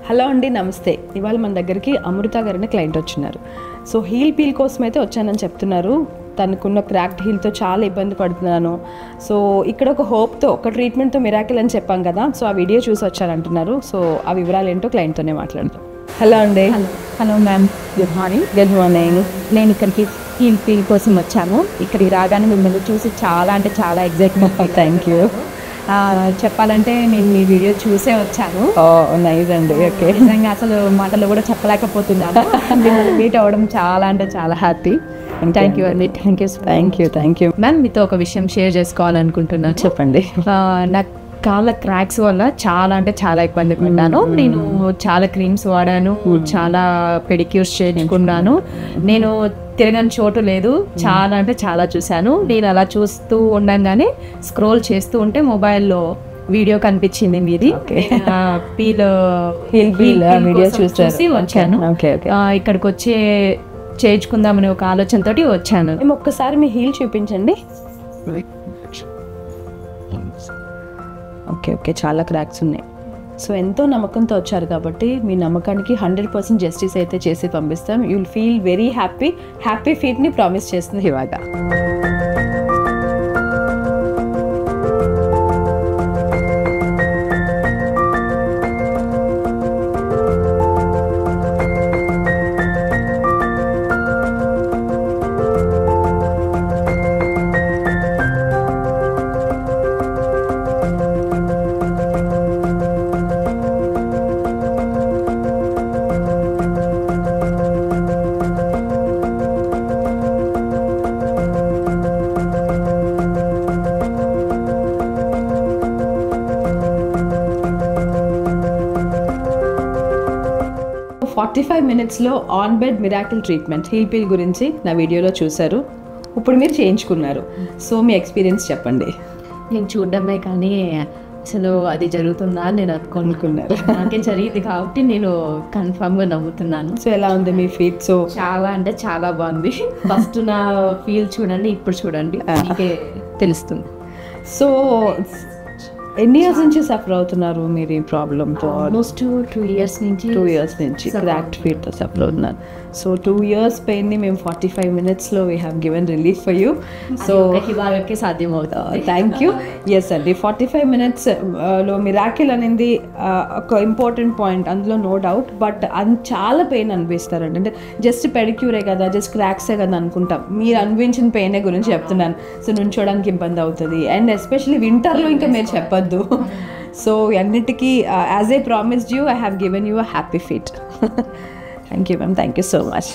Hello అండి, నమస్తే. ఇవాళ మన దగ్గరికి అమృత గారిని క్లయింట్ వచ్చినారు. సో హీల్ పీల్ కోసం అయితే వచ్చానని చెప్తున్నారు. తనకున్న క్రాక్డ్ హీల్తో చాలా ఇబ్బంది పడుతున్నాను. సో ఇక్కడ ఒక హోప్తో, ఒక ట్రీట్మెంట్తో మిరాకిల్ అని చెప్పాం కదా, సో ఆ వీడియో చూసి వచ్చారంటున్నారు. సో ఆ వివరాలు ఏంటో క్లయింట్తోనే మాట్లాడతాం. హలో అండి. Hello ma'am, good morning. Good morning. నేను ఇక్కడికి హీల్ పీల్ కోసం వచ్చాను. ఇక్కడికి రాగానే మిమ్మల్ని చూసి చాలా అంటే చాలా ఎగ్జైట్మెంట్. Thank you. చెప్పాలంటే నేను మీ వీడియో చూసే వచ్చాను. నైస్ అండి. ఓకే, నిజంగా అసలు మాటలు కూడా చెప్పలేకపోతున్నాను. మిమ్మల్ని మీట్ అవ్వడం చాలా అంటే చాలా హ్యాపీ. థ్యాంక్ యూ అండి. Thank you. మ్యామ్, మీతో ఒక విషయం షేర్ చేసుకోవాలనుకుంటున్నాను. చెప్పండి. నాకు కాళ్ళ క్రాక్స్ వల్ల చాలా అంటే చాలా ఇబ్బంది పడ్డాను. నేను చాలా క్రీమ్స్ వాడాను, చాలా పెడిక్యూర్స్ చేయించుకున్నాను. నేను తిరగని చోటు లేదు, చాలా అంటే చాలా చూశాను. నేను అలా చూస్తూ ఉండగానే స్క్రోల్ చేస్తూ ఉంటే మొబైల్లో వీడియో కనిపించింది మీది. వీడియో చూసి వచ్చాను. ఇక్కడికి వచ్చి చేయించుకుందామని ఒక ఆలోచనతోటి వచ్చాను. మేము ఒక్కసారి మీ హీల్ చూపించండి. ఓకే, చాలా క్రాక్స్ ఉన్నాయి. సో ఎంతో నమ్మకంతో వచ్చారు కాబట్టి మీ నమ్మకానికి 100% జస్టిస్ అయితే చేసి పంపిస్తాం. You will feel very happy ఫీట్ని ప్రామిస్ చేస్తుంది ఇవాళ. ఫార్టీ 45 minutesలో on bed miracle treatment heel peel గురించి నా వీడియోలో చూశారు. ఇప్పుడు మీరు చేయించుకున్నారు. సో మీ ఎక్స్పీరియన్స్ చెప్పండి. నేను చూడడమే కానీ అసలు అది జరుగుతుందా నేను అది కొనుక్కున్నారు. నాకే జరిగింది కాబట్టి నేను కన్ఫామ్గా నమ్ముతున్నాను. సో ఎలా ఉంది మీ ఫీట్? సో చాలా అంటే చాలా బాగుంది. ఫస్ట్ నా ఫీల్ చూడండి, ఇప్పుడు చూడండి, మీకే తెలుస్తుంది. సో ఎన్ని ఇయర్స్ నుంచి సఫర్ అవుతున్నారు మీరు ఈ ప్రాబ్లంతో? ఆల్మోస్ట్ 2 years నుంచి క్రాక్డ్ ఫీట్తో సఫర్ అవుతున్నారు. సో 2 years పెయిన్ని మేము 45 minutesలో we have given relief for you. So ఇవాళకే సాధ్యం అవుతుంది. Thank you. ఎస్ అండి, 45 minutesలో మిరాకిల్ అనేది ఒక ఇంపార్టెంట్ పాయింట్, అందులో నో డౌట్. బట్ చాలా పెయిన్ అనిపిస్తారండి. అంటే జస్ట్ పెడిక్యూరే కదా, జస్ట్ క్రాక్సే కదా అనుకుంటాం. మీరు అనిపించిన పెయినే గురించి చెప్తున్నాను. సో నుంచోడానికి ఇబ్బంది అవుతుంది, అండ్ ఎస్పెషల్లీ వింటర్లో ఇంకా మీరు చెప్పద్దు. సో అన్నిటికీ as I promised you, I have given you a happy feet. Thank you ma'am, thank you so much.